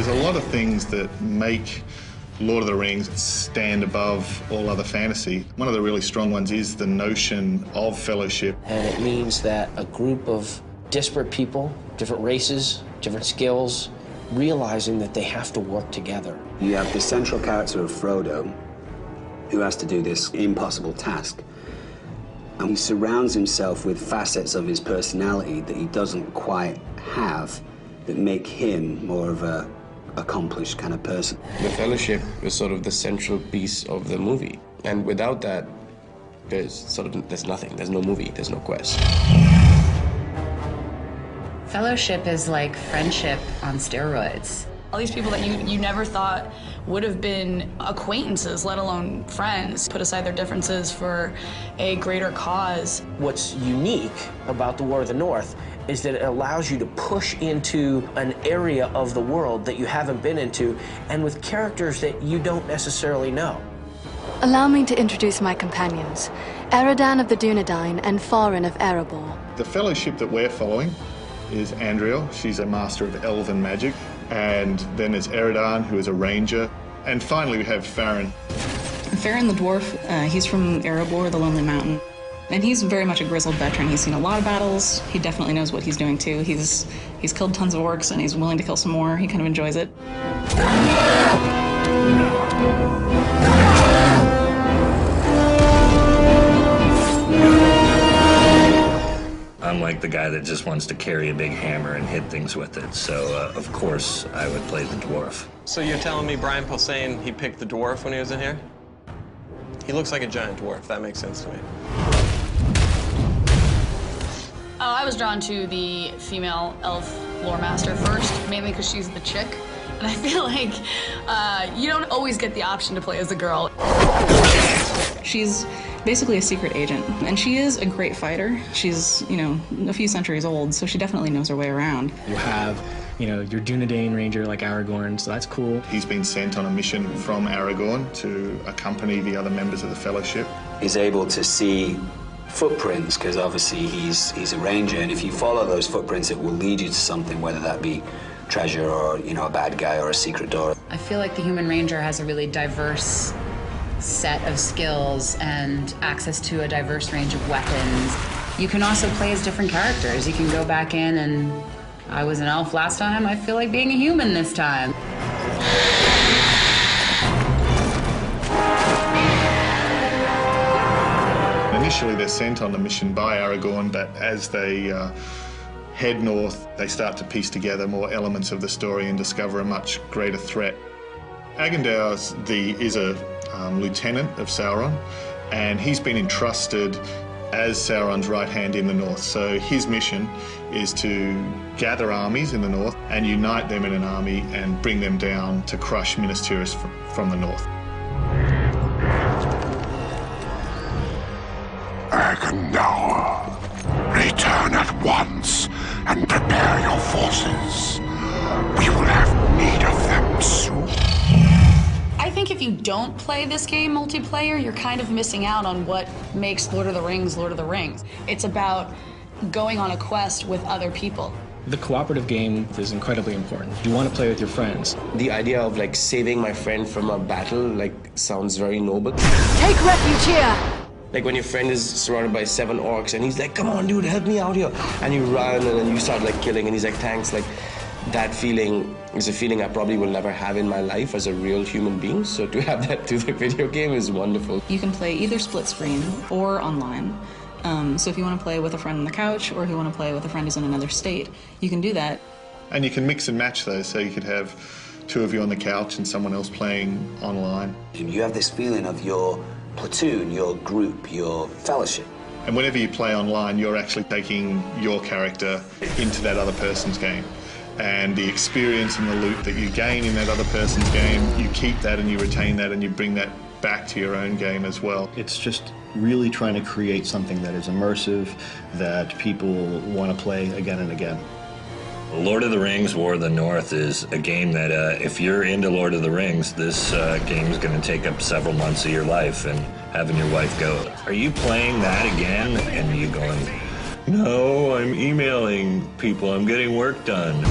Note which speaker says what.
Speaker 1: There's a lot of things that make Lord of the Rings stand above all other fantasy. One of the really strong ones is the notion of fellowship.
Speaker 2: And it means that a group of disparate people, different races, different skills, realizing that they have to work together.
Speaker 3: You have the central character of Frodo, who has to do this impossible task. And he surrounds himself with facets of his personality that he doesn't quite have that make him more of a accomplished kind of person.
Speaker 4: The Fellowship is sort of the central piece of the movie. And without that, there's nothing. There's no movie, there's no quest.
Speaker 5: Fellowship is like friendship on steroids.
Speaker 6: All these people that you never thought would have been acquaintances, let alone friends, put aside their differences for a greater cause.
Speaker 2: What's unique about the War of the North is that it allows you to push into an area of the world that you haven't been into, and with characters that you don't necessarily know.
Speaker 7: Allow me to introduce my companions, Eredan of the Dunedain and Farin of Erebor.
Speaker 1: The fellowship that we're following is Andriel. She's a master of elven magic. And then there's Eredan, who is a ranger. And finally, we have Farin.
Speaker 8: Farin the dwarf, he's from Erebor, the Lonely Mountain. And he's very much a grizzled veteran. He's seen a lot of battles. He definitely knows what he's doing, too. He's killed tons of orcs, and he's willing to kill some more. He kind of enjoys it.
Speaker 9: I'm like the guy that just wants to carry a big hammer and hit things with it, so of course I would play the dwarf.
Speaker 10: So you're telling me Brian Posehn, he picked the dwarf when he was in here? He looks like a giant dwarf. That makes sense to me.
Speaker 6: I was drawn to the female elf lore master first, mainly because she's the chick. And I feel like you don't always get the option to play as a girl.
Speaker 8: She's basically a secret agent, and she is a great fighter. She's, a few centuries old, so she definitely knows her way around.
Speaker 11: You have, your Dunedain ranger like Aragorn, so that's cool.
Speaker 1: He's been sent on a mission from Aragorn to accompany the other members of the Fellowship.
Speaker 3: He's able to see footprints, because obviously he's a ranger, and if you follow those footprints, it will lead you to something, whether that be treasure or, a bad guy or a secret door.
Speaker 5: I feel like the Human Ranger has a really diverse set of skills and access to a diverse range of weapons. You can also play as different characters. You can go back in and I was an elf last time. I feel like being a human this time.
Speaker 1: Initially, they're sent on a mission by Aragorn, but as they head north, they start to piece together more elements of the story and discover a much greater threat. Agendaur is a lieutenant of Sauron, and he's been entrusted as Sauron's right hand in the north. So his mission is to gather armies in the north and unite them in an army and bring them down to crush Minas Tirith from the north.
Speaker 12: Agendaur, return at once and prepare your forces. We will have need of them soon.
Speaker 6: I think if you don't play this game multiplayer, you're kind of missing out on what makes Lord of the Rings Lord of the Rings. It's about going on a quest with other people.
Speaker 11: The cooperative game is incredibly important. You want to play with your friends.
Speaker 4: The idea of saving my friend from a battle sounds very noble.
Speaker 7: Take refuge here!
Speaker 4: Like when your friend is surrounded by 7 orcs and he's like, come on dude, help me out here. And you run and then you start killing and he's like, thanks. That feeling is a feeling I probably will never have in my life as a real human being. So to have that through the video game is wonderful.
Speaker 8: You can play either split screen or online. So if you want to play with a friend on the couch or if you want to play with a friend who's in another state, you can do that.
Speaker 1: And you can mix and match those, so you could have 2 of you on the couch and someone else playing online.
Speaker 3: You have this feeling of your platoon, your group, your fellowship.
Speaker 1: And whenever you play online, you're actually taking your character into that other person's game. And the experience and the loot that you gain in that other person's game, you keep that and you retain that and you bring that back to your own game as well.
Speaker 13: It's just really trying to create something that is immersive, that people want to play again and again.
Speaker 9: Lord of the Rings War of the North is a game that if you're into Lord of the Rings, this game is going to take up several months of your life, and having your wife go, are you playing that again? And you going, no, I'm emailing people, I'm getting work done.